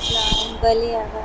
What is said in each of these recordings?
Islam, Bali Aga,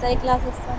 Sai class system,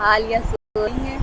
Alia Soin,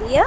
Alia,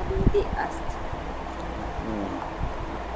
Habide Ast,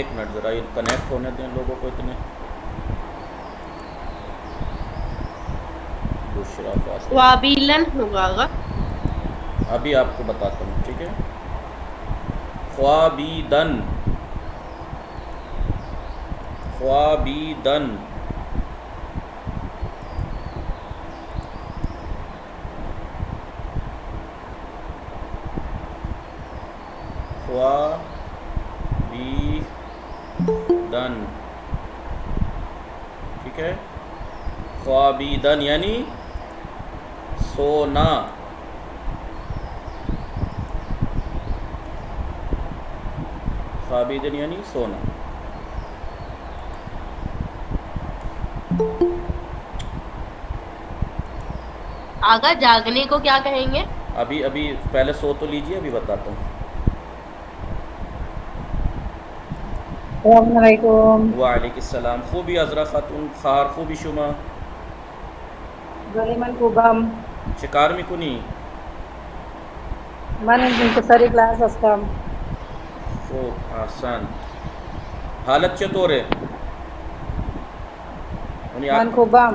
एक minute ज़रा ये connect होने दें लोगों को इतने. बुशरा फातिमा. ख्वाबीलन होगा आगा. अभी आपको बताता हूँ. ठीक है. ख्वाबीदन. ख्वाबीदन. ख्वाबीदन. ठीक है. ख्वाबीदन यानी सोना. ख्वाबीदन यानी सोना. आगा जागने को क्या कहेंगे? अभी अभी पहले सो तो लीजिए, अभी बताता हूँ. Assalamualaikum. वालेकुम. खूबी अजरा खातून खार खूबी शुमा. Bali man kubam. चे car मिकुनी? Man intisari class astam. खूब. आसान. हालत चतोरे? Man kubam.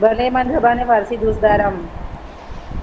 Bali man zabane Farsi dost daram.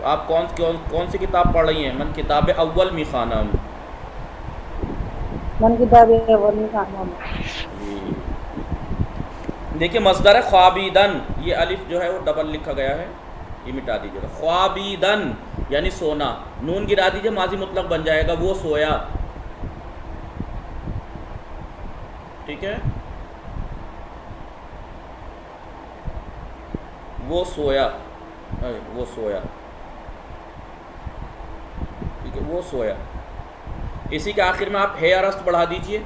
तो आप कौन सी किताब पढ़ रही हैं? मन किताब अव्वल मिखानम. Man kitabe wali khanam. देखिए मसदर है ख्वाबीदन. ये अलिफ जो है वो डबल लिखा गया है, ये मिटा दीजिएगा. ख्वाबीदन यानी सोना. नून गिरा दीजिए, माजी मुतलक बन जाएगा. वो सोया. ठीक है. वो सोया. वो सोया. ठीक है. वो सोया. इसी के आखिर में आप हे अरस्त बढ़ा दीजिए.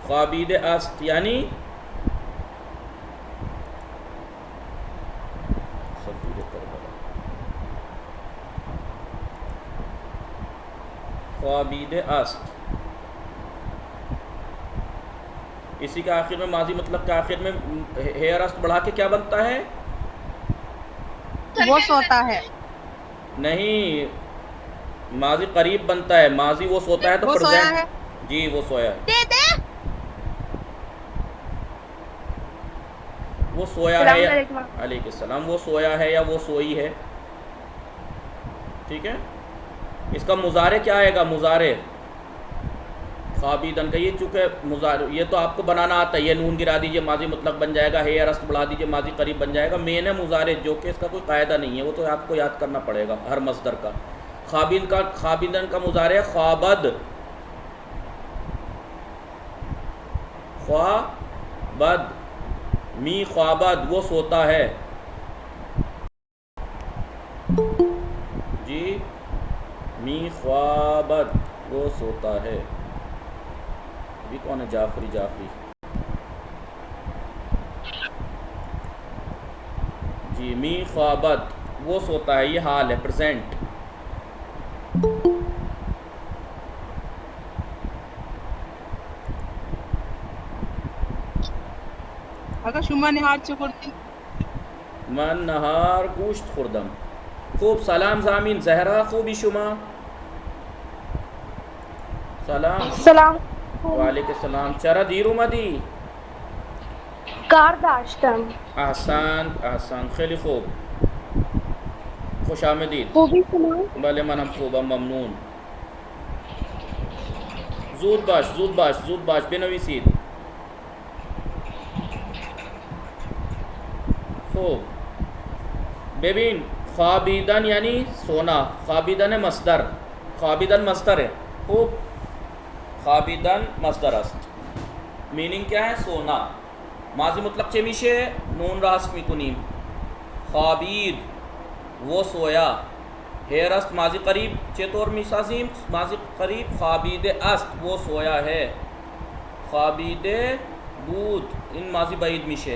ख्वाबीद अस्त यानी ख्वाबीद अस्त। इसी के आखिर में माजी मतलब के आखिर में हेयर अस्त बढ़ा के क्या बनता है? वो सोता है। नहीं, माजी करीब बनता है। माजी वो सोता है तो वो सोया है। प्रेजेंट। जी वो सोया है। दे दे। वो सोया है या अलैहि सलाम, वो सोया है या वो सोई है। ठीक है, इसका मुजारे क्या आएगा? मुजारे ख्वाबीदन का, ये चूँकि मुजारे ये तो आपको बनाना आता है। ये नून गिरा दीजिए माजी मतलब बन जाएगा, हे अरस्त बढ़ा दीजिए माजी करीब बन जाएगा। मेन है मुजारे, जो कि इसका कोई कायदा नहीं है, वो तो आपको याद करना पड़ेगा हर मस्दर का। ख्वाबीदन का मुजारे ख्वाबद, ख्वाबद, मी ख्वाबद वो सोता है। जी मी ख्वाबद वो सोता है। ये कौन है? जाफरी। जाफरी जी मी ख्वाबद वो सोता है, ये हाल है, प्रेजेंट। अगर शुमा निहार चुकुरती मन नहार गोश्त खुर्दम। खूब सलाम जामीन जहरा, खूबी शुमा सलाम। सलाम वालेकुम सलाम। चरा दीरू मदी कार दाश्तम आसान आसान खैली खूब, खुश आमदीद। खूबी सुना भले मनम खूबा ममनून। जूद बाश बेनवीसीद। खूब बेबीन, ख्वाबीदन यानी सोना, ख्वाबीदन है मस्दर, ख्वाबीदन मस्दर है। खूब ख्वाबीदन मस्दर अस्त, मीनिंग क्या है? सोना। माजी मतलब चेमिशे नून रास मिकुनीम। ख्वाबीद वो सोया, हेर अस्त माजी करीब चेतोर मिसाजीम माजी करीब, ख्वाबीद अस्त वो सोया है। ख्वाबीद बूत इन माजी बाईद मिशे,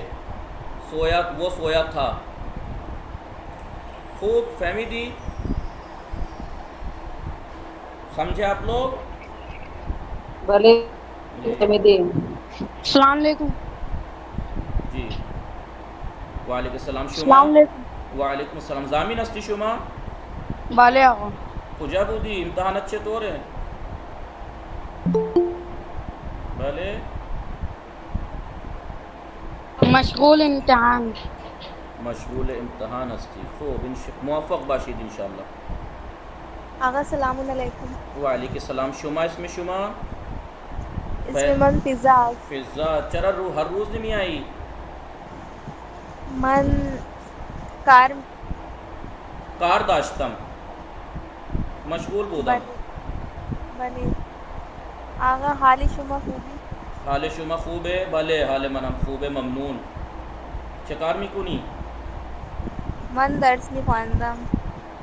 सोया वो सोया था। खूब फहमी दी, समझे आप लोग? भले दी। सलाम अलैकुम। जी वालेकुम सलाम शुमा। सलाम अलैकुम। वालेकुम सलाम जामीन अस्ती शुमा। बाले आगा खुजा बूदी इम्तहान अच्छे तो रहे भले मशगूल इम्तिहान मशगूल इम्तहान अस्ती। खूब मुवफ़्फ़क़ बाशिद इंशाअल्लाह। आगा सलामुन अलैकुम। वालेकुम सलाम शुमा। इसमें शुमा इसमें मन फिजाज फिज़ा चरा हर रोज़ नहीं आई। मन कार कार दाश्तम मशगूल बूदम। बने आगा हाली शुमा खूबी हाल शुमा खूब है। भले हाल मनम खूब है ममनून। चकार में कुनी मन दर्स नहीं ख्वानदम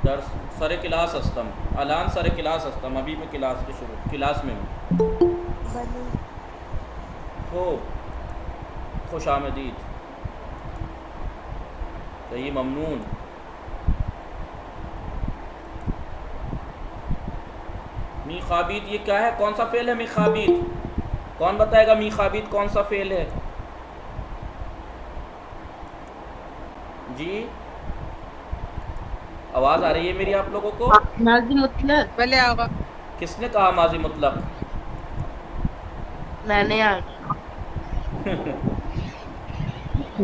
दर्स सर क्लास हस्तम, अलान सर क्लास हस्तम, अभी मैं क्लास के शुरू क्लास में हूँ। बने खूब खुश आमदीद। सही ममनून। मी खाबीद ये क्या है? कौन सा फ़ेल है मी खाबीद? कौन बताएगा मी खाबीद कौन सा फ़ेल है? जी आवाज़ आ रही है मेरी आप लोगों को? माजी मुतलक पहले आगा किसने कहा माजी मुतलक? मैंने आ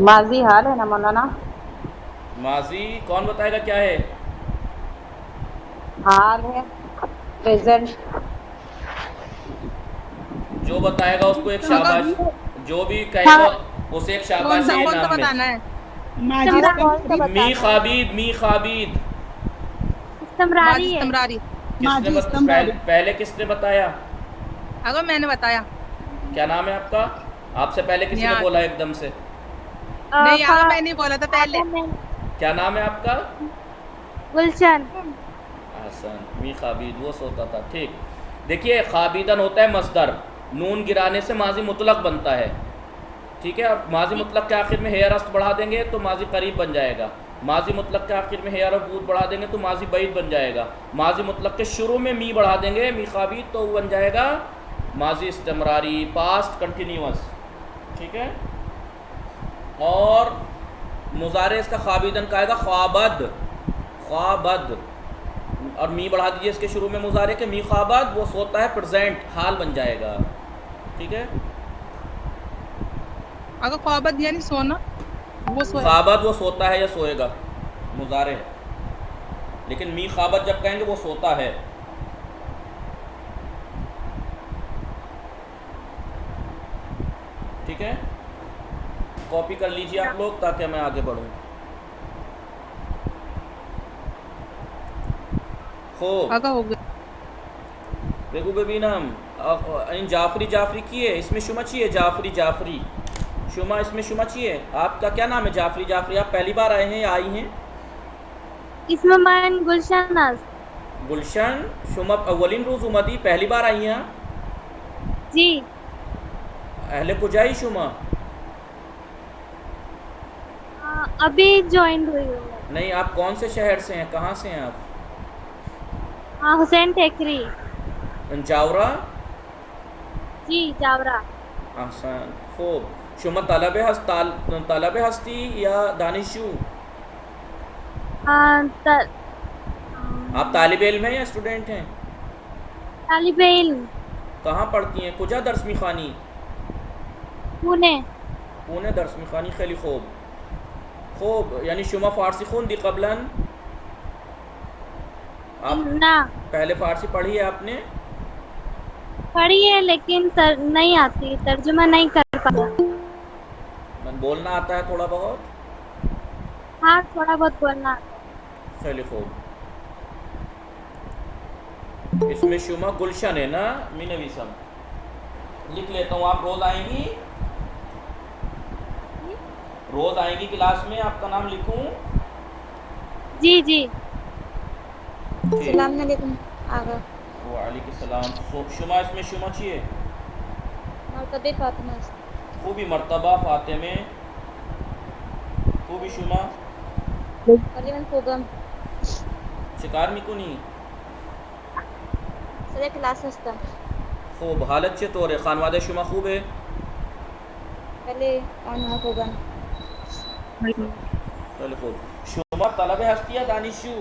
माजी हाल है ना मौलाना? माजी कौन बताएगा क्या है? हाल है, प्रेजेंट। जो बताएगा उसको एक शाबाश, जो भी कहेगा उसे एक कौन शाबाश सा ये कौन सा नाम में। बताना है? मी खाबीद मी खाबीद इस्तमरारी है। इस्तमरारी। पहले किसने बताया? अगर मैंने बताया क्या नाम है आपका? आपसे पहले किसी ने नियाज। बोला एकदम से? नहीं आगा मैंने बोला था पहले। क्या नाम है आपका? गुलशन। हसन मी खाबीद वो सोता था। ठीक, देखिए खाबीदन होता है मस्दर, नून गिराने से माजी मुतलक बनता है। ठीक है, अब माजी मुतलक के आखिर में हेयर अस्त बढ़ा देंगे तो माजी करीब बन जाएगा। माजी मुतलक के आखिर में है और बूद बढ़ा देंगे तो माजी बैद बन जाएगा। माजी मुतलक के शुरू में मी बढ़ा देंगे, मी खाबीद, तो वो बन जाएगा माजी इस्तिमरारी, पास्ट कंटिन्यूअस। ठीक है। और मुजारे इसका खाबीदन का आएगा ख्वाबद, ख्वाबद, और मी बढ़ा दीजिए इसके शुरू में मुजारे के, मी ख्वाबद, वो सोता है, प्रेजेंट हाल बन जाएगा। ठीक है। अगर ख्वाबत यानी सोना, वो सोया। ख्वाबद वो सोता है या सोएगा, मुजारे है, लेकिन मी ख्वाबद जब कहेंगे वो सोता है। ठीक है। कॉपी कर लीजिए आप लोग ताकि मैं आगे बढ़ूं। खूब, अगर हो गया देखो बेबीनम, जाफरी जाफरी की है, इसमें शुमा चाहिए, जाफरी जाफरी, शुमा, इसमें शुमा चाहिए। आपका क्या नाम है? जाफरी जाफरी। आप पहली बार आए हैं या आई हैं? इसमें मैं गुलशन नाज। गुलशन, शुमा अवलिन रोज़ उमदी, पहली बार आई हैं आप? जी। अहले कुजाई शुमा? अभी ज्वाइन हुई हूँ। नहीं, आप कौन से शहर से हैं, कहाँ से हैं आप? हुसैन टेकरी। जावरा? जी जावरा। आसान। खूब। शुमा तलब हस्ती या दानिशू? आप तालिब इल्म हैं या स्टूडेंट हैं? तालिब इल्म। कहाँ पढ़ती हैं? कुजा दरस मिखानी? पुणे। पुणे दरस मिखानी। खैली खूब। खूब, यानी शुमा फ़ारसी खून दी कबलन? आप ना पहले फ़ारसी पढ़ी है आपने? पढ़ी है लेकिन नहीं आती, तर्जुमा नहीं कर पाता। मन बोलना आता है थोड़ा बहुत? हाँ थोड़ा बहुत बोलना। खैली खूब। इसमें शुमा गुलशन है ना, मीनवीसम लिख लेता हूँ। आप रोज़ आएंगी? रोज़ आएंगी क्लास में? आपका नाम लिखूं? जी जी। सलाम अलैकुम। आगा वालेकुम सलाम। शुमा, इसमें शुमा चाहिए? मर्तबे फातिमा। खूबी मर्तबा फातिमे, खूबी शुमा। कलीमन फोगम शिकार मिकुनी? सरे क्लास हस्ता। खूब, हालत चतोर है? खानवादे शुमा खूब है? पहले ऑन फोगम। चलो खूब। शुमा तलब हस्ती या दानिशू?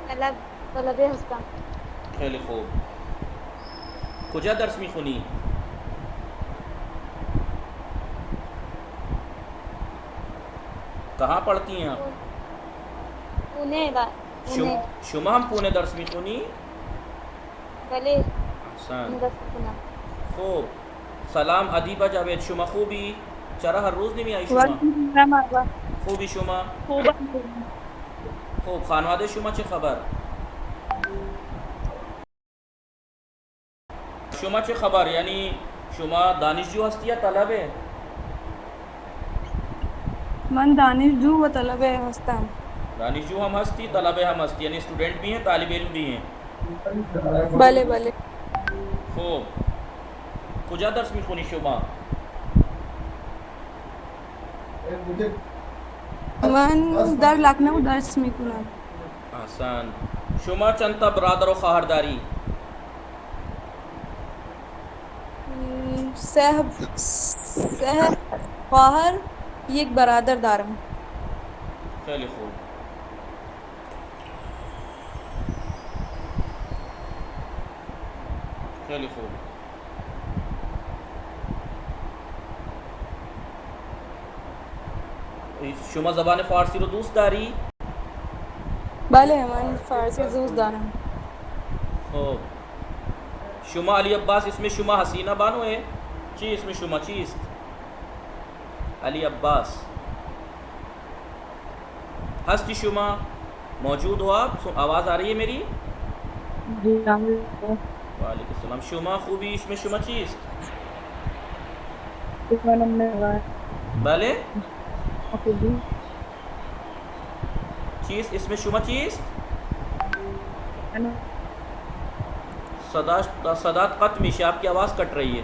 तलब तलबे हस्ता। खैली खूब। कुजा दर्स मिखुनी? कहाँ पढ़ती हैं आप? पुणे शुमा हम पुणे दर्स मिखुनी? पहले आसान। पुणे। खूब। सलाम अदीबा जावेद शुमा खूबी? चरा हर रोज़ नहीं आई शुमा? खूबी शुमा? खूब। खानवादे शुमा चे खबर? शुमा चे खबर, यानी शुमा दानिशजू हस्ती या तलब है? मन दानिशजू व तलब हस्ता। दानिशजू हम हस्ती, तलब हम हस्ती, यानी स्टूडेंट भी हैं, तालिब इल्म भी हैं। भले भले। खूब। कुजा दर्स में खुनी शुमा? मन दर लखनऊ दर्स में कुना। आसान। शुमा चंता बरादर व खाहरदारी? सहब ख्वाहर ये एक बरादर दारम। चलिए खूब। चलिए खूब। शुमा ज़बान फ़ारसी रो दोस्त दारी? भले मन फारसी दोस्त दारम। खूब। शुमा अली अब्बास, इसमें शुमा हसीना बानो है? ची इसमें शुमा चीज़ अली अब्बास हस्ती शुमा मौजूद हो आप? आवाज़ आ रही है मेरी? वालेकुम सलाम। शुमा खूबी, इसमें शुमा चीज़? भले चीज़, इसमें शुमा चीज़? सदात कत्मिश, आपकी आवाज़ कट रही है।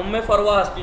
umme farwa hasti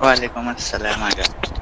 वालेकुम अस्सलाम आगा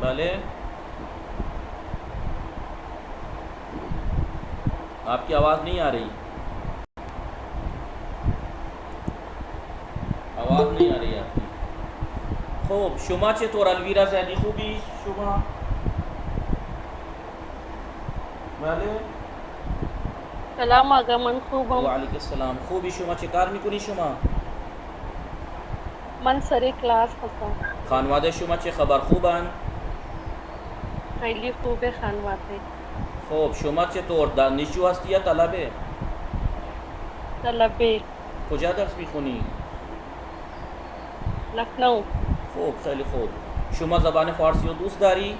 भले आपकी आवाज़ नहीं आ रही आवाज़ नहीं आ रही आपकी खूब शुमा चतुर अलवीरा जैदी खूबी शुमा भले सलाम आगा मन खूबम वालेकुम सलाम खूबी शुमा चिकार मिकुनी शुमा मन सरे क्लास हसा खानवादे शुमा चे खबर खूबान खैली खूबे खानवाते खूब शुमा चे तोर दानिशु हस्ती या तलबे तलबे कुजा दर्स मिकुनी लखनऊ खूब खैली खूब शुमा ज़बान फ़ारसी और दोस्त दारी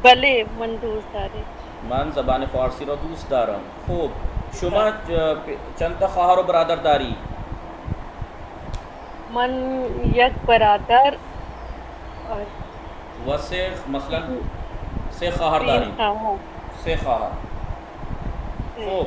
भले मन दोस्त दारे मन ज़बान फ़ारसी और दोस्त दारम खूब शुमा चंद ख़ाहर बरादर दारी मन यक बरादर और वसे मसलन से ख़ाहर दारी से ख़ाहर खूब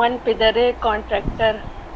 मन पिदरे कॉन्ट्रॅक्टर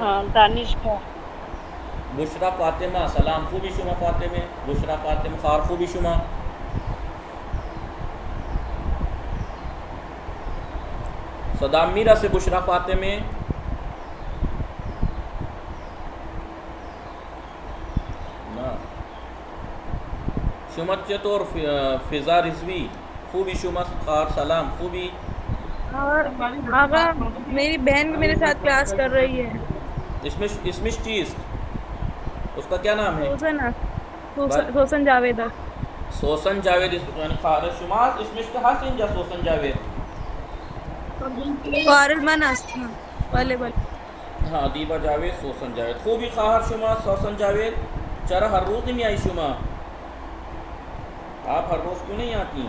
हाँ दानिशगाह बुशरा फातिमा सलाम खूबी शुमा फातिमे बुशरा फातिमा खार खूबी शुमा सदाम मीरा से बुशरा फातिमे ना शुमा चतुर फिजा रिजवी खूबी शुमा खार सलाम खूबी और आगा मेरी बहन भी मेरे साथ क्लास कर रही है इसमें चीज़ उसका क्या नाम है सोसन जावेद सोसन जावेद खारज शुमा इसमें हसन जा सोसन जावेद फारिल मन आस्था वाले हाँ दीबा जावेद सोसन जावेद खूबी खार शुमा सोसन जावेद चरा हर रोज़ नहीं आई शुमा आप हर रोज़ क्यों नहीं आती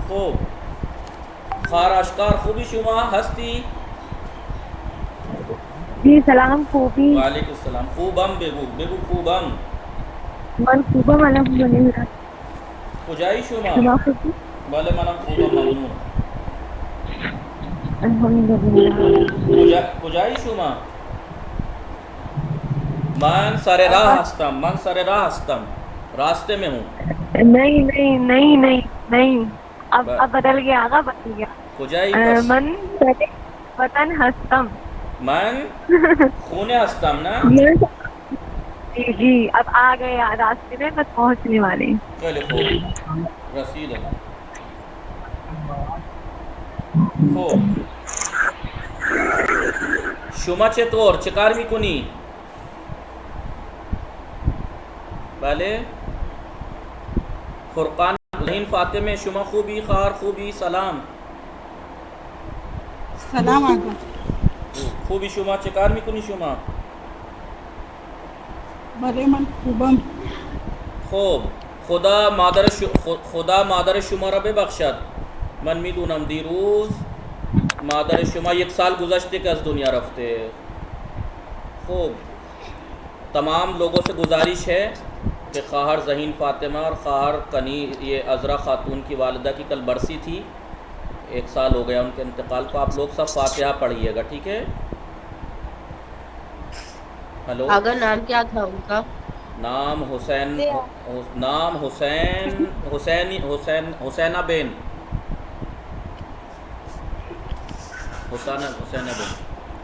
खूब खार अशकार खूबी शुमा हस्ती जी सलाम खूबी वालेकुम सलाम खूबम बेगू बेगू खूबम मन खूबम अल्हम्दुलिल्लाह कुजाई शुमा खूबी भले मनम खूबम ममनून अल्हम्दुलिल्लाह कुजाई शुमा मन सरे राह हस्तम रास्ते में हूँ नहीं अब बदल गया आगा बदल गया कुजाई मन सरे वतन हस्तम मन खूने हस्तम ना जी अब आ गए रास्ते में बस पहुंचने वाले चलो खूब रसीद खूब शुमा चतुर चिकार मी कुनी भले फुरकान लहीन फातिमे शुमा खूबी खार खूबी सलाम सलाम आगा खूबी शुमा चिकार मी कुनी शुमा भले मन खूबम खूब खुदा मादर शुमा रब बख्शत मन मीदूनम दीरूज मादर शुमा एक साल गुज़श्ते के अज़ दुनिया रफ्ते। खूब तमाम लोगों से गुजारिश है कि ख़ाहर ज़हीन फ़ातिमा और ख़ाहर कनी ये अज़रा ख़ातून की वालिदा की कल बरसी थी, 1 साल हो गया उनके इंतकाल को। आप लोग सब फ़ातिहा पढ़िएगा, ठीक है। हेलो, अगर नाम क्या था उनका? नाम हुसैन, नाम हुसैना बेन, हुसैना बेन।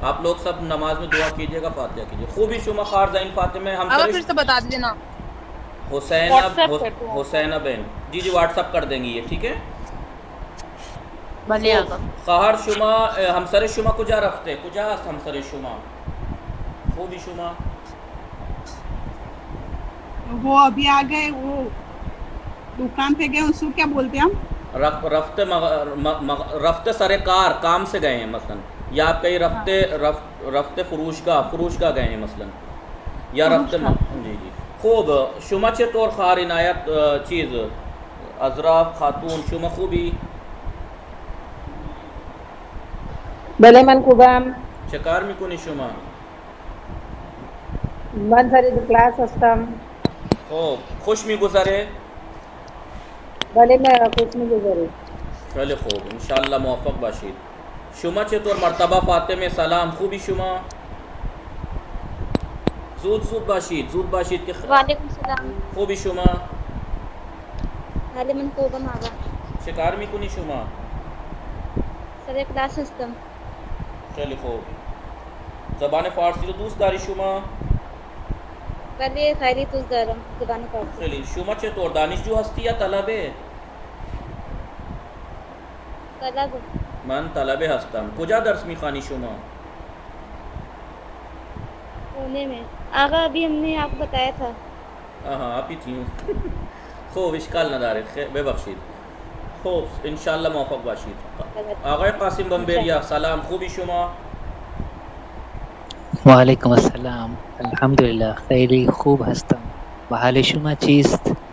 आप लोग सब नमाज में दुआ कीजिएगा, फ़ातिहा कीजिए। खूबी शुमा ख़ार ज़ैन फ़ातिमा हम अब फिर से बता दीजिए ना। हुसैना बेन, जी जी व्हाट्सअप कर देंगी ये, ठीक है। भले आगा ख़ाहर शुमा हमसर शुमा कुजा रफ्ते कुजा हमसर शुमा खूबी शुमा वो अभी आ गए, वो दुकान पे गए, उसको क्या बोलते हैं हम? रफ्ते सरेकार काम से गए हैं मसलन, या आप कहीं रफ्ते फुरूशगा गए हैं मसलन, या रफ्ते जी जी। खूब शुमा चे तौर ख़ार इनायत चीज़ अज़रा खातून शुमा खूबी भले मन खुबाम शिकार में कुनी शुमा मन सरी क्लास हस्तम खूब खुश में गुजरे भले मैं कुछ नहीं गुजरे। चले खूब इंशाअल्लाह मुवफ़्फ़क़ बाशीद। शुमा चे तौर मरतबा फ़ातिमा सलाम खूबी शुमा जूद बाशीद के वालेकुम सलाम। खूबी शुमा हाले मन कोबा मागा शिकार में कुनी शुमा सरे क्लास हस्तम। चले खूब ज़बान फ़ारसी तो दूसरी दारी शुमा वले खैरी तुस दरम ज़बान फारसी। चलिए शुमा चे तौर दानिश जो हस्ती या तलबे तलब मन तलबे हस्तम कुजा दर्स में खानी शुमा पुणे में। आगा अभी हमने आपको बताया था। हाँ आप ही थी। खूब इश्काल नदार बेबख्शीद। खूब इंशाअल्लाह मुवफ़्फ़क़ बाशीद। आगा कासिम बम्बेरिया सलाम खूबी शुमा वालेकुम अस्सलाम अल्हम्दुलिल्लाह खैरी खूब हस्तम हाल शुमा चीस्त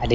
हाल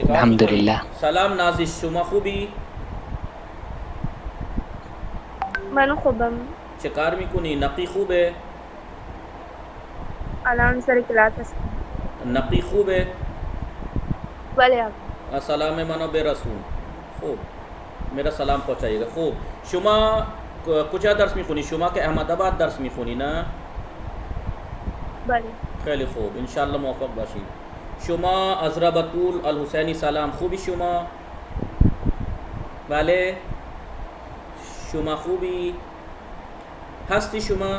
अल्हम्दुलिल्लाह। सलाम नाजिश शुमा खूबी मन खुबम शिकार में कुनी नकी खूब है अलान सर क्लास नकी खूब है वाले आप अस्सलाम मनो बेरसूल खूब मेरा सलाम पहुँचाइएगा। खूब शुमा कुछ दर्स में खुनी शुमा के अहमदाबाद दर्स में खुनी ना वाले खैली खूब इंशाअल्लाह मुवफ़्फ़क़ बाशीद। शुमा अज़रा बतूल अल हुसैनी सलाम खूबी शुमा वाले शुमा खूबी हस्ती शुमा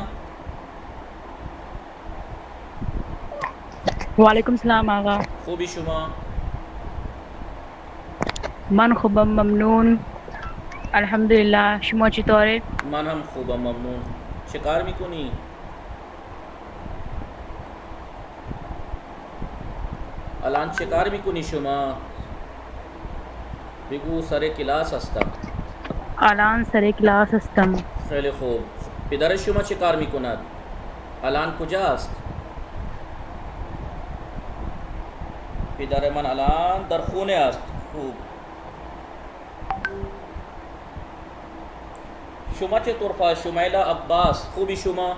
वालेकुम सलाम आगा खूबी शुमा मन खुबम ममनून अल्हम्दुलिल्लाह शुमा चितौरे मन हम खूब ममनून शिकार में कुनी अलान शिकार में कुनी शुमा बिगू सरे क्लास हस्ता अलान सरे क्लास हस्तम खैली खूब पिदर शुमा शिकार में कुनद अलान कुजा हस्त पिदर मन अलान दर खूने हस्त खूब शुमा चे तुरफा शुमैला अब्बास खूबी शुमा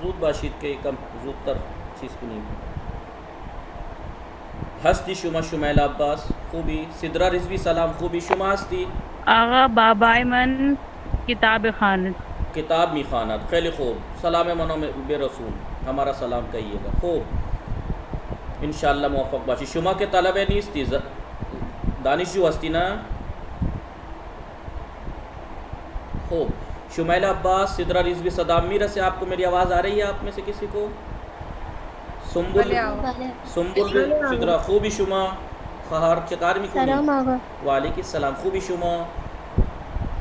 जूद बाशीद के कम जूद तर चीज़ को नहीं हस्ती शुमा शुमैला अब्बास खूबी सिदरा रिजवी सलाम खूबी शुमा हस्ती आगा बाबाई मन किताब खानत किताब में खानत खैली खूब सलाम मनो में बेरसूल हमारा सलाम कहिएगा। खूब इंशाअल्लाह मुवफ़्फ़क़ बाशी। शुमा के तलब नीस थी दानिश जो हस्ती ना खूब शुमैला अब्बास सिदरा रिजवी सदाम मीरा से आपको मेरी आवाज़ आ रही है? आप में से किसी को? सुम्बुल सिदरा खूबी शुमा ख़ाहर चकार में सलाम आगा वालेकुम सलाम खूबी शुमा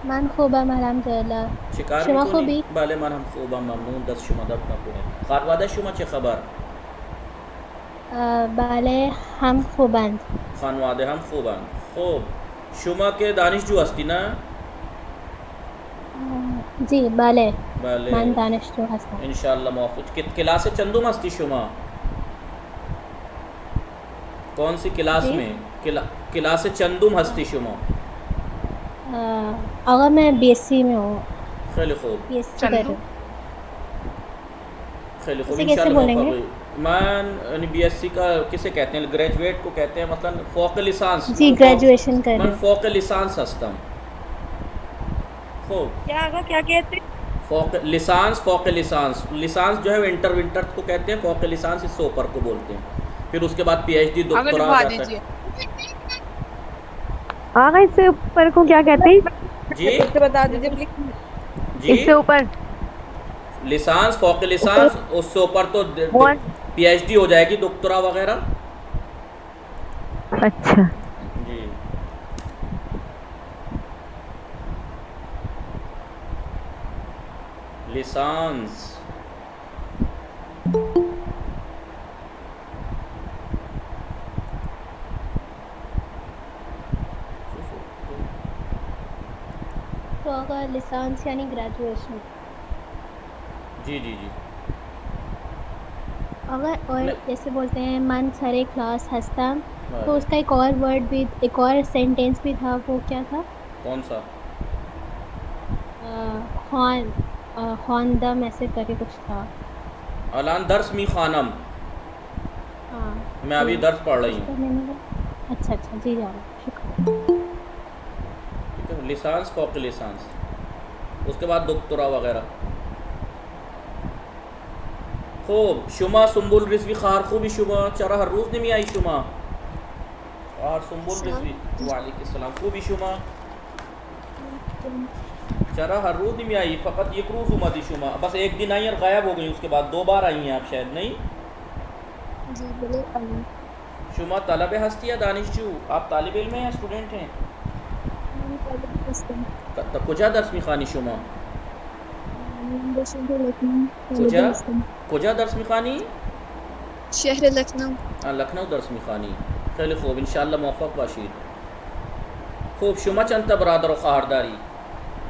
मन खुबा मलम जला शिकार शुमा में खूबी बाले मन हम खूबा ममनून 10 शुमा दब ना पुणे खारवादा शुमा चे खबर बाले हम खुबंद खानवादे हम खूबान खूब शुमा के दानिश जो हस्ती ना जी बाले बले मन दानिश जो हस्ता इंशाल्लाह मौफूज क्लास चंदुम हस्ती शुमा कौन सी क्लास जी? में क्लास चंदुम हस्ती शुमा अगर मैं बीएससी में हूँ खैली खूब बीएससी कर रही हूँ खैली खूब इसे कैसे इंशाल्लाह बोलेंगे? मौफूज मैं बीएससी का किसे कहते हैं ग्रेजुएट को कहते हैं मतलब फ़ौक़ लिसांस जी ग्रेजुएशन कर रही मन हूँ फ़ौक़ लिसांस हस्तम खूब क्या आगा क्या कहते हैं? फ़ौक़ लिसांस लिसांस जो है वो इंटर को कहते हैं, फ़ौक़ लिसांस इससे ऊपर को बोलते हैं। फिर उसके बाद पीएचडी आगे डॉक्टरा लिखवा जाता है। दीजिए। आगा इससे ऊपर को क्या कहते हैं? जी इससे बता दीजिए प्लीज। जी इससे ऊपर लिसांस फ़ौक़ लिसांस उससे ऊपर तो और पीएचडी हो जाएगी डॉक्टरा वगैरह। अच्छा जी लिसांस तो अगर लिसांस यानी ग्रेजुएशन जी जी जी अगर और नहीं। जैसे बोलते हैं मन सरे क्लास हस्ता तो वाह, उसका एक और वर्ड भी एक और सेंटेंस भी था वो क्या था कौन सा खॉन खॉनदम ऐसे करके कुछ था अलान दर्स मी खानम हाँ मैं अभी दर्स पढ़ रही उसका हूँ। मैंने अच्छा जी जाओ शुक्रिया ठीक है लिसांस फ़ौक़ लिसांस उसके बाद डॉक्टरा वगैरह। खूब शुमा सुम्बुल रिजवी खार खूबी शुमा चरा हर रोज़ नहीं आई शुमा और सुम्बुल रिजवी वालेकुम सलाम खूबी शुमा चरा हर रोज़ नहीं आई फ़कत एक रोज़ उमदी शुमा बस एक दिन आई और गायब हो गई उसके बाद 2 बार आई हैं आप शायद नहीं जी बोले शुमा तलब हस्ती या दानिशजू आप तालिब इल्म हैं या स्टूडेंट हैं कुजा दर्स में खानी शुमा कुजा दर्स में खानी शहर लखनऊ लखनऊ दर्स में खानी खैली खूब इंशाल्लाह मुवफ़्फ़क़ बाशीद। खूब शुमा चंता बरादर व ख़ारदारी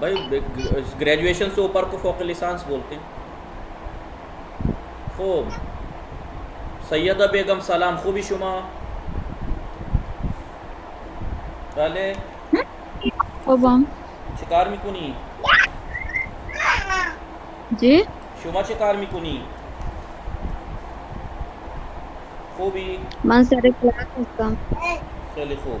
भाई ग्रेजुएशन से ऊपर को फ़ौक़ लिसांस बोलते हैं। खूब सैयदा बेगम सलाम खूबी शुमा बले खुबम शिकार मिकुनी जी शुमा शिकार मिकुनी खूबी मन सरे क्लास हस्ता खैली खूब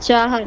4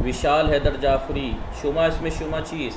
विशाल हैदर जाफरी शुमा इसमें शुमा चीज़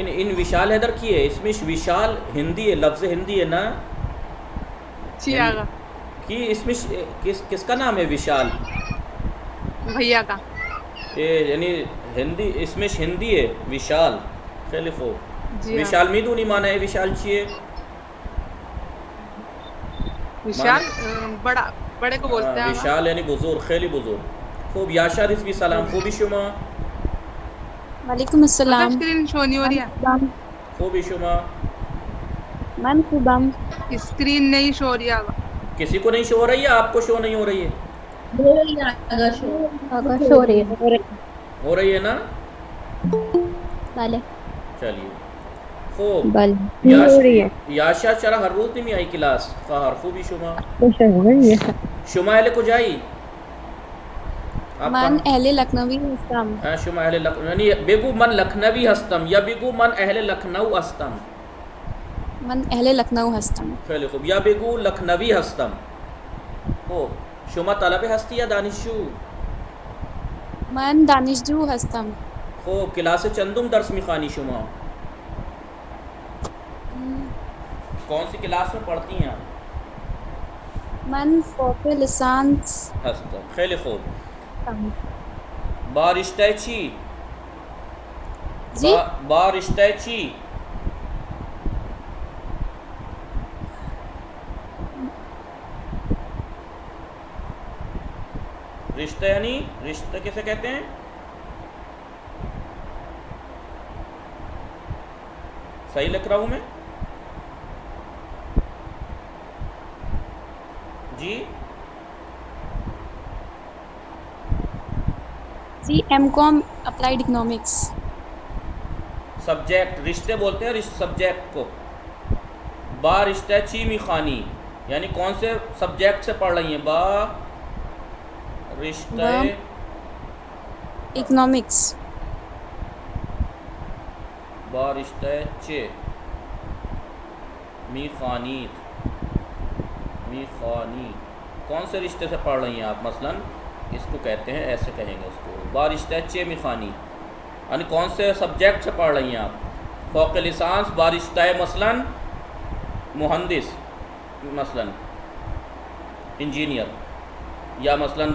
इन विशाल हैदर की है इसमें विशाल हिंदी है लफ्ज़ हिंदी है ना जी आगा कि इसमें किसका नाम है विशाल भैया का यानी हिंदी इसमें हिंदी है विशाल खैली खूब जी विशाल मीदूनी माना है विशाल चाहिए विशाल बड़ा बड़े को बोलते हैं विशाल यानी बुजुर्ग खैली बुजुर्ग खूब याशा रिजवी सलाम खूबी शुमा वालेकुम अस्सलाम स्क्रीन शो नहीं हो रही है खूबी शुमा मैम खुबम स्क्रीन नहीं शो हो रही है किसी को नहीं शो हो रही है आपको शो नहीं हो रही है अगर शो रही है हो रही है ना भले चलिए खूब भले हो रही है याशा चरा हर रोज नहीं आई क्लास हर खूबी शुमा खुश हो गई है शुमा एले को जाई आपका मन अहले लखनवी हस्तम। शुमा अहले लखनऊ यानी बेगू मन लखनवी हस्तम या बेगू मन अहले लखनऊ हस्तम। मन अहले लखनऊ हस्तम। खैली खूब या बेगू लखनवी हस्तम। हो शुमा तलब हस्ती या दानिशू। मन दानिशजू हस्तम। हो क्लास चंदुम दर्स मिखानी शुमा कौन सी क्लास में पढ़ती हैं आप? मन फौक लिसान हस्तम। खैली खूब बारिश्तैची जी बारिश्तैची रिश्ता यानी रिश्ता किसे कहते हैं? सही लिख रहा हूं मैं जी? जी एमकॉम अप्लाइड इकोनॉमिक्स। सब्जेक्ट रिश्ते बोलते हैं सब्जेक्ट को। बा रिश्ता चीमी खानी यानी कौन से सब्जेक्ट से पढ़ रही हैं? बा रिश्ते इकोनॉमिक्स। बा रिश्ते चे मी खानी कौन से रिश्ते से पढ़ रही हैं आप? मसलन इसको कहते हैं, ऐसे कहेंगे उसको, बारिश्ता चे मी खानी यानी कौन से सब्जेक्ट से पढ़ रही हैं आप? फौक लिसांस बारिश्ता मसलन मुहंदिस, मसलन इंजीनियर, या मसलन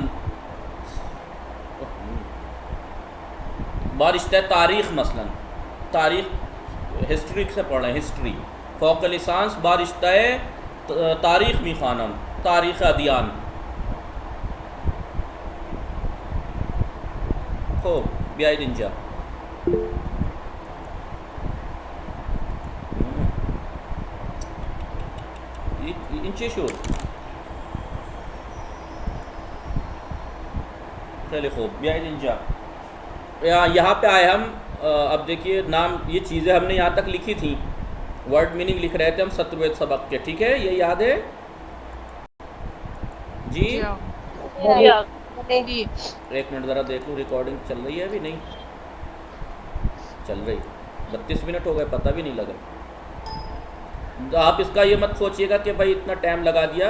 बारिश्ता तारीख़, मसलन तारीख़ हिस्ट्री से पढ़ रहे हैं, हिस्ट्री। फौक लिसांस बारिश्ता तारीख़ मी खानम तारीख़ अदियान। खूब ब्याई दिनजा इंचे शोर। चलिए खूब ब्याई दिनजा यहाँ पे आए हम। अब देखिए नाम, ये चीज़ें हमने यहाँ तक लिखी थी, वर्ड मीनिंग लिख रहे थे हम 70वें सबक के, ठीक है? ये याद है जी? एक मिनट ज़रा देख लूँ, रिकॉर्डिंग चल रही है अभी? नहीं चल रही, 32 मिनट हो गए, पता भी नहीं लगा। तो आप इसका ये मत सोचिएगा कि भाई इतना टाइम लगा दिया,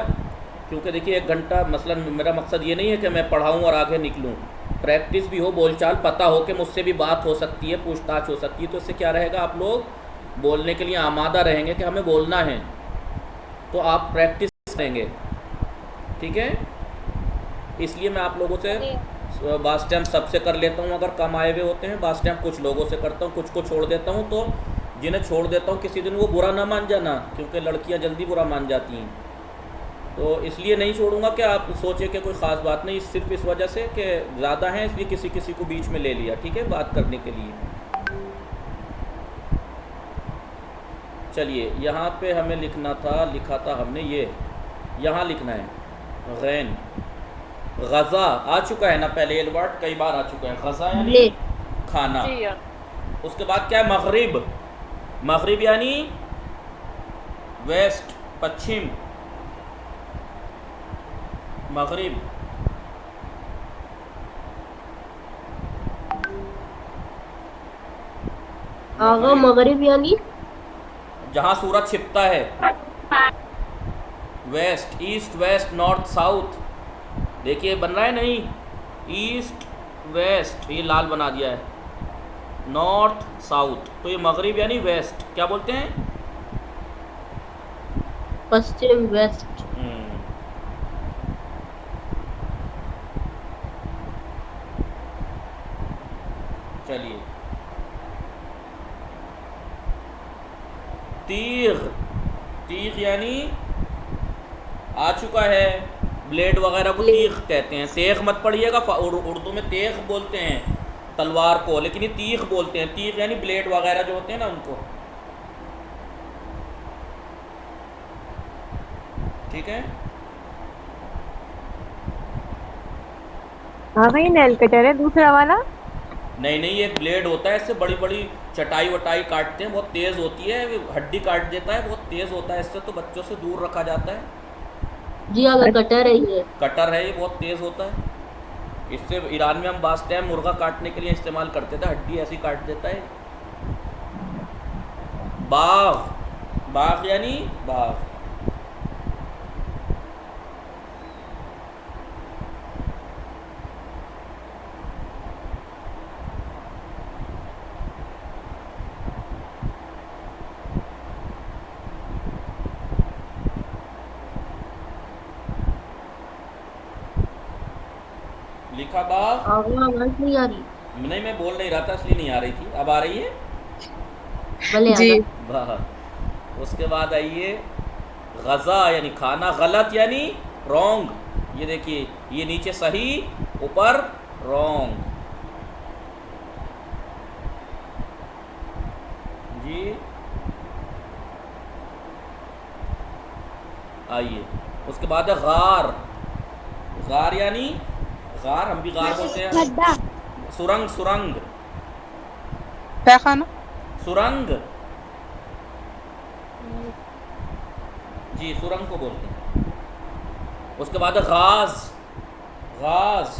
क्योंकि देखिए 1 घंटा, मसलन मेरा मकसद ये नहीं है कि मैं पढ़ाऊँ और आगे निकलूँ। प्रैक्टिस भी हो, बोलचाल पता हो कि मुझसे भी बात हो सकती है, पूछताछ हो सकती है, तो इससे क्या रहेगा, आप लोग बोलने के लिए आमादा रहेंगे कि हमें बोलना है, तो आप प्रैक्टिस करेंगे, ठीक है? इसलिए मैं आप लोगों से बास टाइम सबसे कर लेता हूँ अगर कम आए हुए होते हैं, बास टाइम कुछ लोगों से करता हूँ, कुछ को छोड़ देता हूँ। तो जिन्हें छोड़ देता हूँ किसी दिन वो बुरा ना मान जाना, क्योंकि लड़कियाँ जल्दी बुरा मान जाती हैं, तो इसलिए नहीं छोड़ूंगा कि आप सोचें कि कोई ख़ास बात नहीं, सिर्फ इस वजह से कि ज़्यादा हैं इसलिए किसी किसी को बीच में ले लिया, ठीक है, बात करने के लिए। चलिए यहाँ पे हमें लिखना था, लिखा था हमने, ये यहाँ लिखना है गैन। गज़ा आ चुका है ना, पहले ये वर्ड कई बार आ चुका है, गज़ा यानी खाना। उसके बाद क्या है? मगरिब। मगरिब यानी वेस्ट, पश्चिम, मगरिब। आगा मगरिब यानी जहाँ सूरज छिपता है। West, east, west, north, south. देखिए बन रहा है नहीं, ईस्ट वेस्ट, ये लाल बना दिया है, नॉर्थ साउथ, तो ये मगरिब यानी वेस्ट। क्या बोलते हैं? पश्चिम, वेस्ट। चलिए तीग। तीग यानी आ चुका है, ब्लेड वगैरह को तीग कहते हैं। तेग मत पढ़िएगा, उर्दू में तेग बोलते हैं तलवार को, लेकिन ये तीग बोलते हैं। तीग यानी ब्लेड वगैरह जो होते हैं ना उनको, ठीक है? हाँ भाई नेल कटर है दूसरा वाला। नहीं नहीं, ये ब्लेड होता है, इससे बड़ी बड़ी चटाई वटाई काटते हैं, बहुत तेज़ होती है, हड्डी काट देता है, बहुत तेज़ होता है, इससे तो बच्चों से दूर रखा जाता है। जी अगर कटर है ये, कटर है, ये बहुत तेज़ होता है। इससे ईरान में हम बास टाइम मुर्गा काटने के लिए इस्तेमाल करते थे, हड्डी ऐसी काट देता है। बाग, बाग यानी बाग। लिखा बाग। आगा आवाज नहीं आ रही। नहीं, मैं बोल नहीं रहा था इसलिए नहीं आ रही थी। अब आ रही है? भले जी। आगा। वाह। उसके बाद आइए गज़ा यानी खाना, गलत यानी रॉन्ग। ये देखिए, ये नीचे सही, ऊपर रॉन्ग। जी आइए, उसके बाद है गार। गार यानी गार, हम भी गार बोलते हैं। खड्डा। सुरंग, सुरंग, तहखाना। सुरंग। जी सुरंग को बोलते हैं। उसके बाद है गाज, गाज।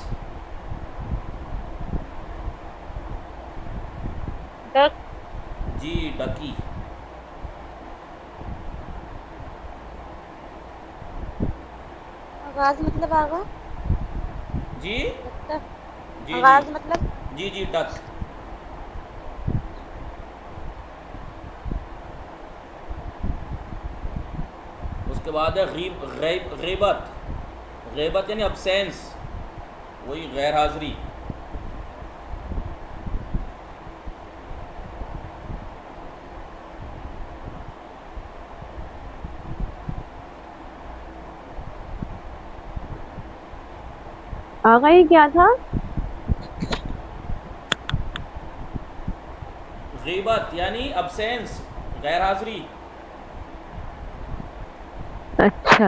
डक। जी डकी। आगाज मतलब आगा। जी जी आगाज मतलब जी जी डक। उसके बाद है गैबत। गैबत यानी अब्सेंस, वही गैर हाजिरी। आगा ये क्या था? गैबत यानी अब्सेंस, गैर हाजिरी। अच्छा।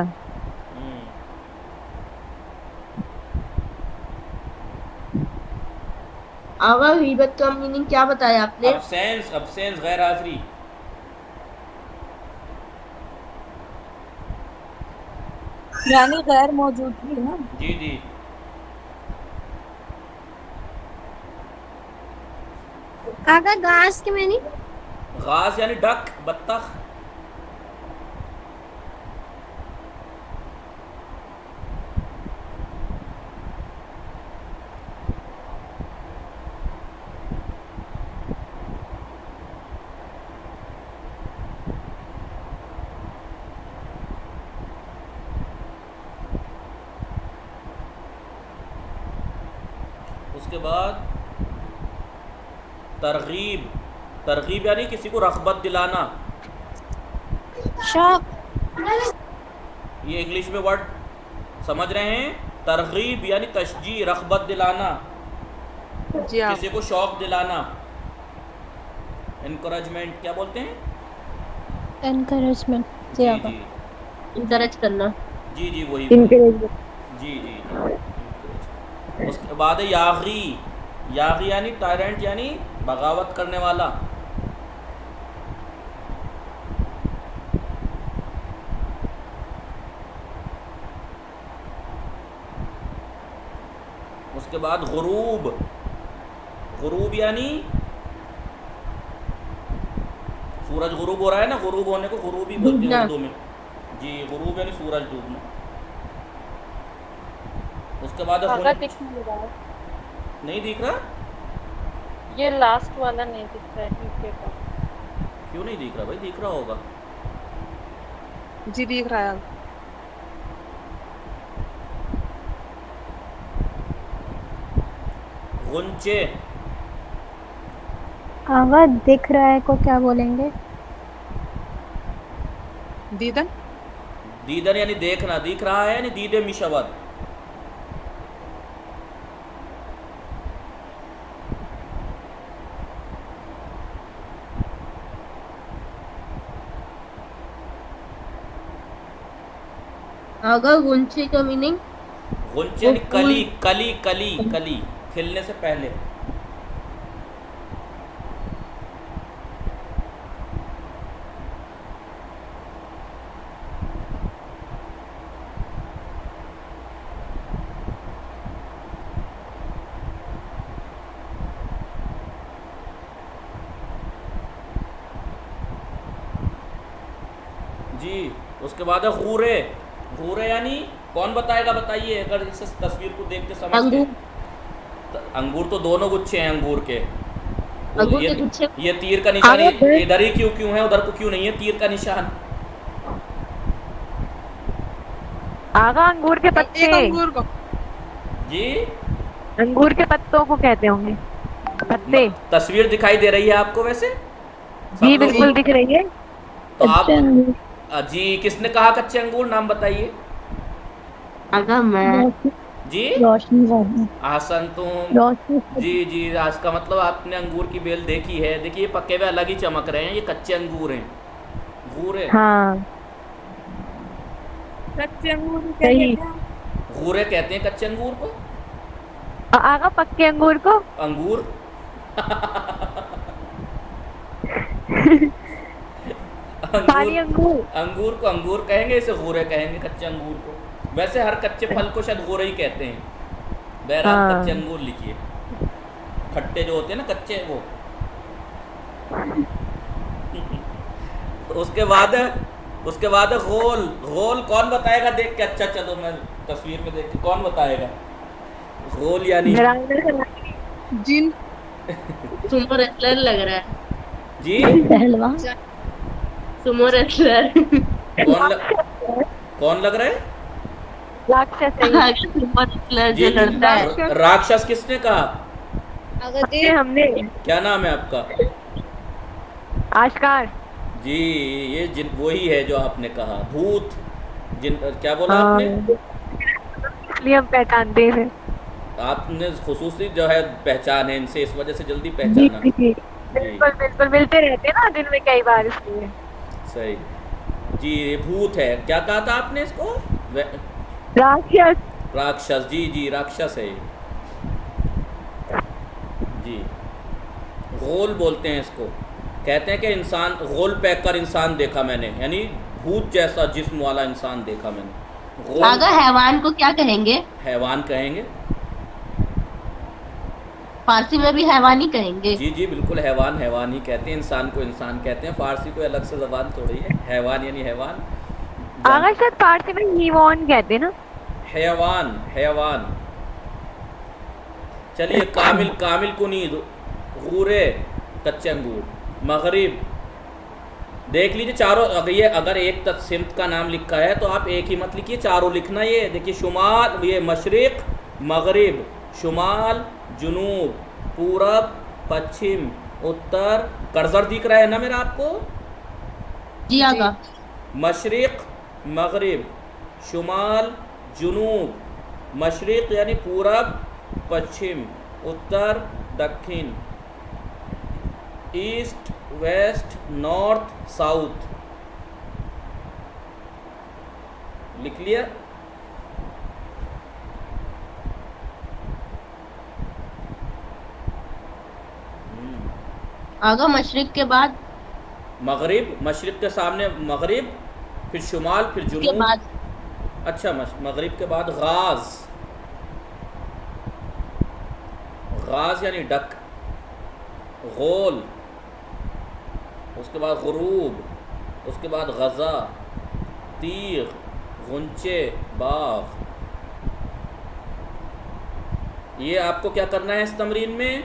आगा गीबत का मीनिंग क्या बताया आपने? अब्सेंस, अब्सेंस गैर हाजिरी। यानी गैर मौजूदगी ना। जी जी। आगा घास के मैंने गाज यानी डक, बत्तख। उसके बाद तरगीब। तरगीब यानी किसी को रग़बत दिलाना। शौक। ये इंग्लिश में वर्ड समझ रहे हैं? तरगीब यानी तशजी, रग़बत दिलाना, जी आप। किसी को शौक दिलाना। इनकरेजमेंट क्या बोलते हैं? एनकरेजमेंट। जी जी इंकरेज करना। जी जी वही वही। इंकरेजमेंट। जी जी जी। उसके बाद है यागी। यागी यानी टायरेंट यानी बगावत करने वाला। उसके बाद गुरूब। गुरूब यानी सूरज गुरूब हो रहा है ना, गुरूब होने को गुरूब ही बोलते हैं उर्दू में। जी गुरूब यानी सूरज डूबना। उसके बाद आगा दिख नहीं रहा है। नहीं दिख रहा? ये लास्ट वाला नहीं दिख रहा है नीचे का। क्यों नहीं दिख रहा भाई? दिख रहा होगा। जी दिख रहा है। गुंचे। आगा दिख रहा है को क्या बोलेंगे? दीदन। दीदन यानी देखना, दिख रहा है यानी दीदे मिशवद। आगा गुंचे का मीनिंग? गुंचे यानी कली, कली कली कली, खिलने से पहले। जी। उसके बाद है गूरे। गूरे यानी कौन बताएगा, बताइए अगर इस तस्वीर को देख के समझ के। अंगूर। अंगूर तो दोनों गुच्छे हैं अंगूर के। अंगूर के गुच्छे। ये तीर का निशान इधर ही क्यों है, उधर को क्यों नहीं है तीर का निशान? आगा अंगूर के पत्ते। एक अंगूर को जी, अंगूर के पत्तों को कहते होंगे, पत्ते। तस्वीर दिखाई दे रही है आपको वैसे? जी बिल्कुल दिख रही है। तो आप जी, किसने कहा कच्चे अंगूर, नाम बताइए। आगा मैं। जी रोशनी आसन तुम। जी जी, आज का मतलब आपने अंगूर की बेल देखी है। देखिए पक्के हुए अलग ही चमक रहे हैं, ये कच्चे अंगूर हैं, गूरे। हाँ कच्चे अंगूर को क्या सही। कहते हैं? गूरे कहते हैं कच्चे अंगूर को। आगा पक्के अंगूर को अंगूर काली अंगूर। अंगूर को अंगूर कहेंगे, इसे गूरे कहेंगे कच्चे अंगूर को। वैसे हर कच्चे फल को शायद गूरे ही कहते हैं। बहरहाल हाँ। कच्चे अंगूर लिखिए, खट्टे जो होते हैं ना कच्चे वो। उसके बाद गोल। गोल कौन बताएगा देख के? अच्छा चलो मैं तस्वीर में देख के, कौन बताएगा गोल यानी? जिन। सुमो रेसलर लग रहा है। जी पहलवान। Sumo wrestler. कौन लग रहा है? राक्षस है ये। सुमो रेसलर जी, जो लड़ता है। राक्षस किसने कहा? ये हमने। क्या नाम है आपका? आशकार। जी, ये जिन वही है जो आपने कहा, भूत। जिन क्या बोला आपने? इसलिए हम पहचानते हैं। आपने खुसूसी जो है पहचान है इनसे, इस वजह से जल्दी पहचाना। बिल्कुल बिल्कुल, मिलते रहते हैं ना दिन में कई बार, इसलिए। सही जी, ये भूत है। क्या कहा था आपने इसको? राक्षस। राक्षस, जी जी, राक्षस है ये। जी, गोल बोलते हैं इसको। कहते हैं कि इंसान गोल पैक कर इंसान देखा मैंने, यानी भूत जैसा जिस्म वाला इंसान देखा मैंने। गोल आगा हैवान को क्या कहेंगे? हैवान कहेंगे। फारसी में भी हैवान ही कहेंगे। जी जी बिल्कुल, हैवान हैवान ही कहते हैं, इंसान को इंसान कहते हैं। फारसी कोई अलग से ज़बान थोड़ी है। हैवान यानी हैवान। आगा शायद फारसी में हीवान कहते हैं ना। हैवान हैवान। चलिए कामिल, कामिल कुनीद, गूरे कच्चे अंगूर, मगरिब। देख लीजिए चारों, अगर एक सिमत का नाम लिखा है तो आप एक ही मत लिखिए, चारों लिखना। ये देखिए शुमाल, ये मशरिक, मगरिब, शुमाल, जुनूब, पूरब, पश्चिम, उत्तर। कर्सर दिख रहा है ना मेरा आपको? जी आगा। मशरिक, मगरिब, शुमाल, जुनूब। मशरिक यानी पूरब, पश्चिम, उत्तर, दक्षिण, ईस्ट, वेस्ट, नॉर्थ, साउथ। लिख लिया? आगा मशरिक के बाद मगरिब, मशरिक के सामने मगरिब, फिर शुमाल, फिर के जुनूब। बाद अच्छा, मगरिब के बाद गाज। गाज यानी डक, गोल, उसके बाद गुरूब, उसके बाद गज़ा, तीर, गुंचे, बाग। ये आपको क्या करना है इस तमरीन में?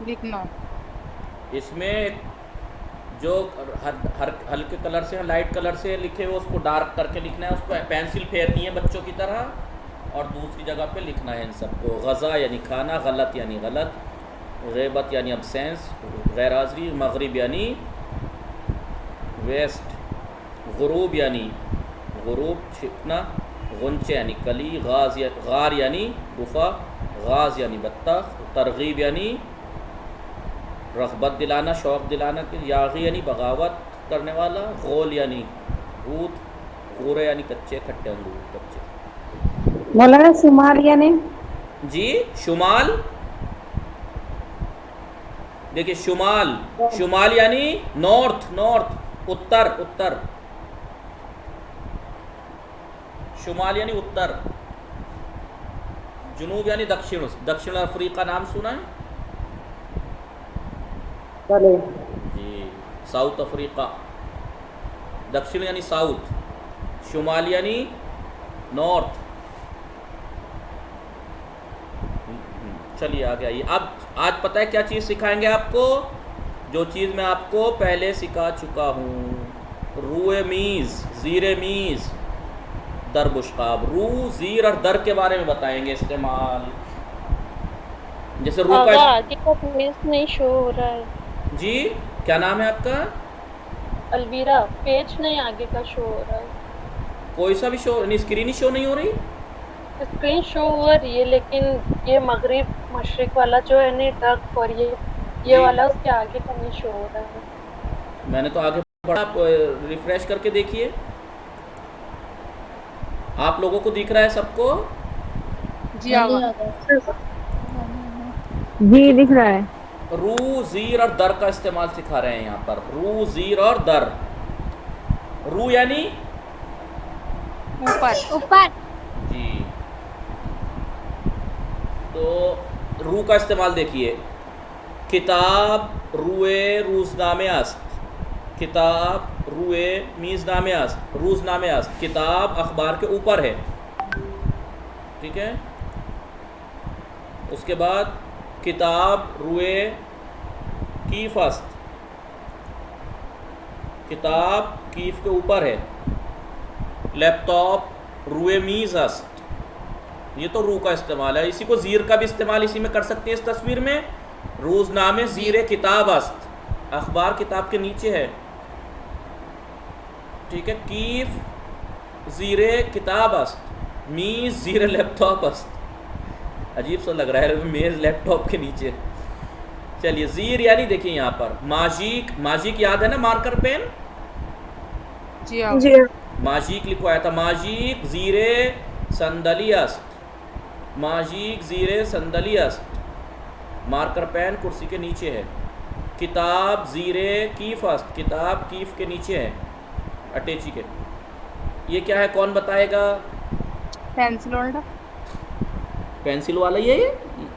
लिखना। इसमें जो हल्के कलर से, लाइट कलर से लिखे हुए उसको डार्क करके लिखना है। उसको पेंसिल फेरनी है बच्चों की तरह, और दूसरी जगह पे लिखना है इन सबको। गज़ा यानी खाना, गलत यानी गलत, ग़ैबत यानी अब्सेंस, गैर हाज़िरी, मगरिब यानी वेस्ट, गुरूब यानी गुरूब छिपना, गुंचे यानी कली, गार यानी गुफा, गाज यानी बत्तख, तरगीब यानी रग़बत दिलाना, शौक़ दिलाना, यागी यानी बगावत करने वाला, गोल यानी भूत, गूरे यानी कच्चे खट्टे अंगूर कच्चे। मौलाना शुमाल यानी? जी शुमाल, देखिए शुमाल, शुमाल यानी नॉर्थ, नॉर्थ, उत्तर, उत्तर। शुमाल यानी उत्तर। जुनूब यानी दक्षिण। दक्षिण अफ्रीका नाम सुना है? जी, साउथ अफ्रीका। दक्षिण यानी साउथ, शुमाल यानी नॉर्थ। चलिए आगे आइए। अब आज पता है क्या चीज़ सिखाएंगे आपको, जो चीज़ मैं आपको पहले सिखा चुका हूँ। रूए मीज़, ज़ीरे मीज़, दर बुश्काब। रू, ज़ीर और दर के बारे में बताएंगे इस्तेमाल। जैसे रू का आगे का पेज नहीं शो हो रहा है। जी, क्या नाम है आपका? अलवीरा, पेज नहीं आगे का शो हो रहा है। कोई सा भी शो, स्क्रीन ही शो नहीं हो रही? स्क्रीन शो हो रही है लेकिन ये मगरिब मशरिक वाला जो है नहीं डक, और ये वाला उसके आगे का नहीं शो हो रहा है। मैंने तो आगे बढ़ा, आप रिफ्रेश करके देखिए। आप लोगों को दिख रहा है सबको? जी आगा। जी दिख रहा है। रू, ज़ीर और दर का इस्तेमाल सिखा रहे हैं यहाँ पर। रू, ज़ीर और दर। रू यानी ऊपर ऊपर। जी, तो रू का इस्तेमाल देखिए। किताब रुए रोज़नामे अस्त, किताब रुए मीज़नामे अस्त, रोज़नामे अस्त। किताब अखबार के ऊपर है, ठीक है। उसके बाद किताब रुए कीफ अस्त, किताब कीफ के ऊपर है। लैपटॉप रुए मीज़ अस्त, ये तो रू का इस्तेमाल है। इसी को ज़ीर का भी इस्तेमाल इसी में कर सकते हैं। इस तस्वीर में रोज़नामे ज़ीरे किताब अस्त, अखबार किताब के नीचे है, ठीक है। कीफ ज़ीरे किताब अस्त, मीज़ ज़ीरे लैपटॉप अस्त। अजीब सा लग रहा है, मेज़ लैपटॉप के नीचे। चलिए, ज़ीर यानी देखिए यहाँ पर माजिक, माजिक याद है ना, मार्कर पेन? जी माजिक लिखवाया था। माजिक ज़ीरे संदली अस्त, माजिक ज़ीरे संदली अस्त। मार्कर पेन कुर्सी के नीचे है। किताब ज़ीरे कीफ अस्त, किताब कीफ के नीचे है, अटैची के। ये क्या है, कौन बताएगा? Pencil holder. पेंसिल वाला ये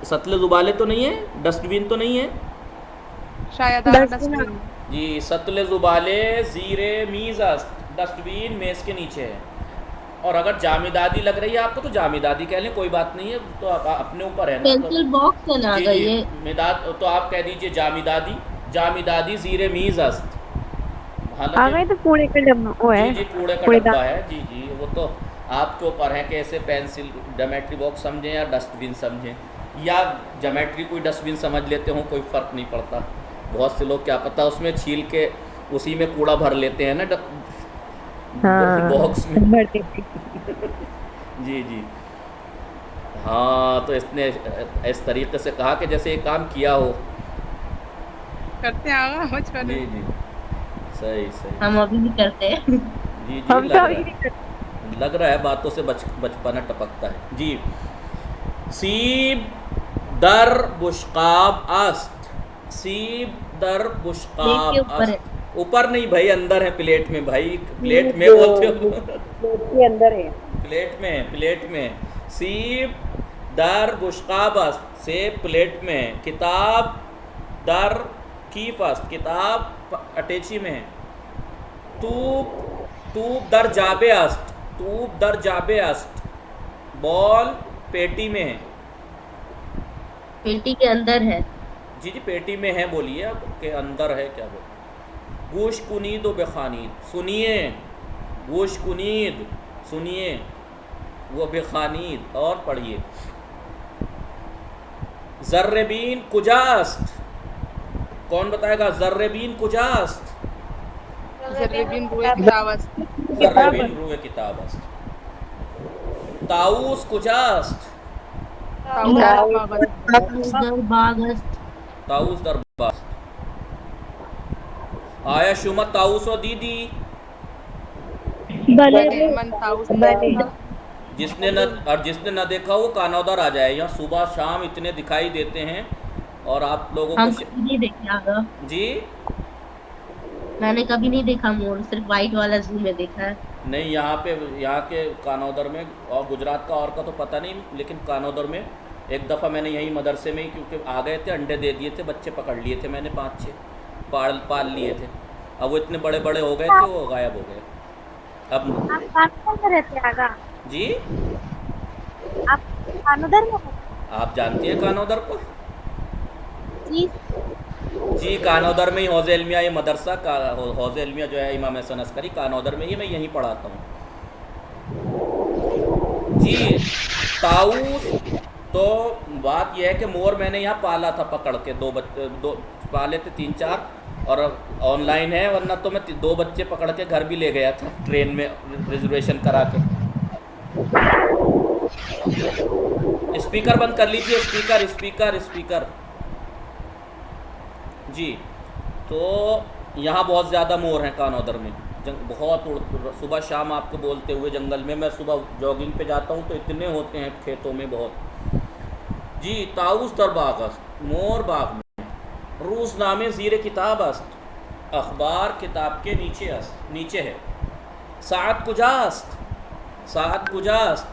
सतले जुबाले तो नहीं है, डस्टबिन तो नहीं है? शायद डस्टबिन। जी, सतले जुबाले ज़ीरे मीज़ अस्त, डस्टबिन मेज़ के नीचे है। और अगर जामिदादी लग रही है आपको तो जामिदादी कह लें, कोई बात नहीं है, तो अपने ऊपर है ना। पेंसिल बॉक्स है ना जी, ये मिदाद, तो आप कह दीजिए जामिदादी, जामिदादी ज़ीरे मीज़ अस्त। आ गए तो कूड़े का डब्बा वो है। जी जी, कूड़े का डब्बा है। जी जी, वो तो आपके ऊपर है कैसे पेंसिल ज्योमेट्री बॉक्स समझें या डस्टबिन समझें, या ज्योमेट्री कोई डस्टबिन समझ लेते हो, कोई फ़र्क नहीं पड़ता। बहुत से लोग क्या पता उसमें छील के उसी में कूड़ा भर लेते हैं ना, बॉक्स में। जी जी, हाँ, तो इसने इस तरीके से कहा कि जैसे ये काम किया हो। करते आगा मच कर। जी जी, सही सही। हम अभी भी करते हैं। जी जी, लग रहा है बातों से बचपना टपकता है। जी, सीब दर बुश्काब अस्त, सीब दर बुश्काब अस्त। ऊपर नहीं भाई, अंदर है प्लेट में भाई, प्लेट में बोलते हो, प्लेट के अंदर है, प्लेट में, प्लेट में। सीब दर बुश्काब अस्त, से प्लेट में। किताब दर कीफ अस्त, किताब अटैची में है। तूब, तूब दर जाबे अस्त, तूब दर जाबे अस्त। बॉल पेटी में है, पेटी के अंदर है। जी जी, पेटी में है बोलिए, अब के अंदर है क्या बोल। गोश कुनीद व बेखानीद, सुनिए, गोश कुनीद सुनिए, वो बेखानीद, और पढ़िए। ज़र्रबीन कुजास्त, कौन बताएगा? ज़र्रबीन कुजास्त, ज़र्रबीन रुए किताब अस्त, ज़र्रबीन रुए किताब अस्त। ताऊस कुजास्त, ताऊस दर बाग। आया शुमा ताऊस और दीदी, जिसने न देखा वो कानौदर आ जाए। यहाँ सुबह शाम इतने दिखाई देते हैं और आप लोगों हम को नहीं देखे आगा। जी, मैंने कभी नहीं देखा मोर, सिर्फ वाइट वाला जू में देखा है। नहीं, यहाँ पे, यहाँ के कानौदर में, और गुजरात का और का तो पता नहीं, लेकिन कानौदर में एक दफ़ा मैंने यहीं मदरसे में ही, क्योंकि आ गए थे, अंडे दे दिए थे, बच्चे पकड़ लिए थे मैंने 5-6 पाल लिए थे। अब वो इतने बड़े बड़े हो गए थे, वो गायब हो गए। अब आप कानोदर में रहते हैं आगा? जी, आप कानोदर में रहते आप जानती हैं कानोदर को? जी। जी, कानोदर में ही हौज़ इल्मिया, ये मदरसा का हौज़ इल्मिया जो है इमाम हसन अस्करी, कानोदर में ही, मैं यहीं पढ़ाता हूँ जी। ताऊस, तो बात यह है कि मोर मैंने यहाँ पाला था पकड़ के, दो पाले थे 3-4, और ऑनलाइन है, वरना तो मैं 2 बच्चे पकड़ के घर भी ले गया था ट्रेन में रिजर्वेशन करा के। स्पीकर बंद कर लीजिए, स्पीकर स्पीकर स्पीकर जी। तो यहाँ बहुत ज़्यादा मोर हैं कानोदर में, बहुत सुबह शाम आपको बोलते हुए जंगल में, मैं सुबह जॉगिंग पे जाता हूँ तो इतने होते हैं खेतों में बहुत जी। ताऊस दर बाग अस्त, मोर बाग में। रूस नामे ज़ीर किताब अस्त, अखबार किताब के नीचे है। सात कुजास्त, सात कुजास्त,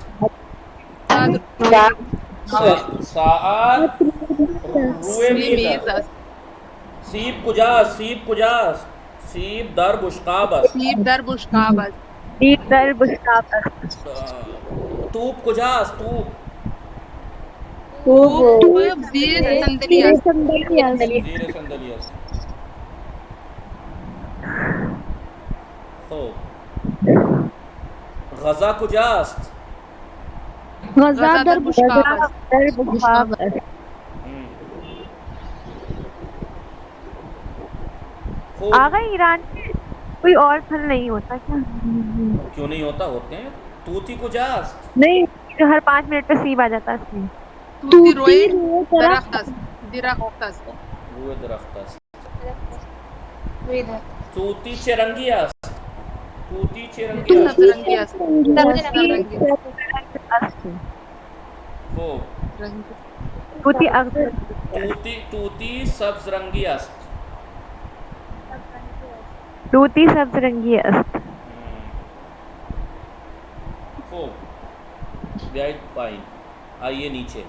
सात रुए मीज़ अस्त। सीब कुजास्त, सीब कुजास्त, सीब दर बुश्काबस, सीब दर बुश्काबस, सीब दर बुश्काबस। तूब कुजास्त, तूब, तूब ज़ीर संदलियस, ज़ीर संदलियस। हो गज़ा कुजास्त, गज़ा दर बुश्काबस। आगा ईरान में कोई और फल नहीं होता क्या? क्यों नहीं होता? होते हैं। तूती कुजास्त, नहीं, जो हर 5 मिनट पे सीब आ जाता है उसमें। तूती रोए दरख्तस, दिरख्तस, रुए दरख्तस। तूती चिरंगियस्त, तूती चिरंगियस्त। हो तूती सब्ज रंगियस्त, तूती सब्ज रंगी अस्त। हो ब्राइट पाइन। आइए नीचे,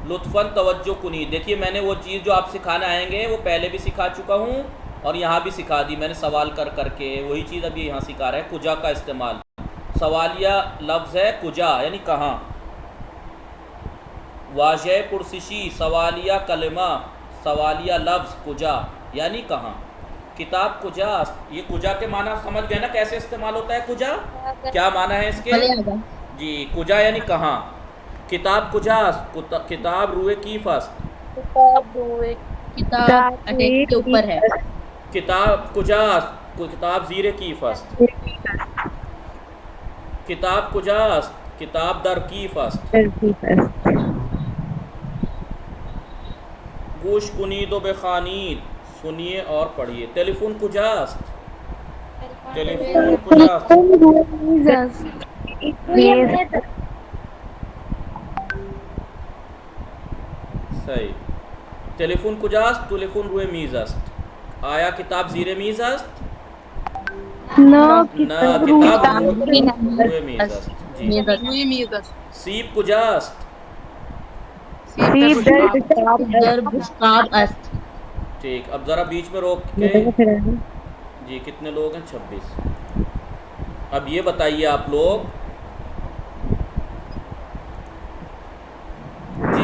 लुत्फन तवज्जो कुनी। देखिए मैंने वो चीज़ जो आप सिखाने आएंगे वो पहले भी सिखा चुका हूँ और यहाँ भी सिखा दी मैंने, सवाल कर करके वही चीज़ अभी यहाँ सिखा रहा है। कुजा का इस्तेमाल, सवालिया लफ्ज़ है कुजा यानी कहाँ। वाजह पुरसिशी, सवालिया कलमा, सवालिया लफ्ज़ कुजा यानी कहाँ। किताब कुजास्त, ये कुजा के माना समझ गए ना कैसे इस्तेमाल होता है कुजा, क्या माना है इसके जी। कुजा यानी कहाँ। किताब कुजास्त, किताब रुए की फस्त, किताब अटैक के ऊपर है। किताब कुजास्त, किताब ज़ीरे की फस्त, किताब कुजास्त, किताब दर की फस्त। गोश कुनीदो बेखानीद, सुनिए और पढ़िए। टेलीफोन कुजास्त, टेलीफोन कुजास्त, सही। टेलीफोन कुजास्त, टेलीफोन रुए मीज़स्त। आया किताब ज़ीरे मीज़स्त, किताब रुए मीज़स्त। सीब कुजास्त, सीब दर बुश्काबस। ठीक, अब ज़रा बीच में रोक के जी, कितने लोग हैं? 26। अब ये बताइए आप लोग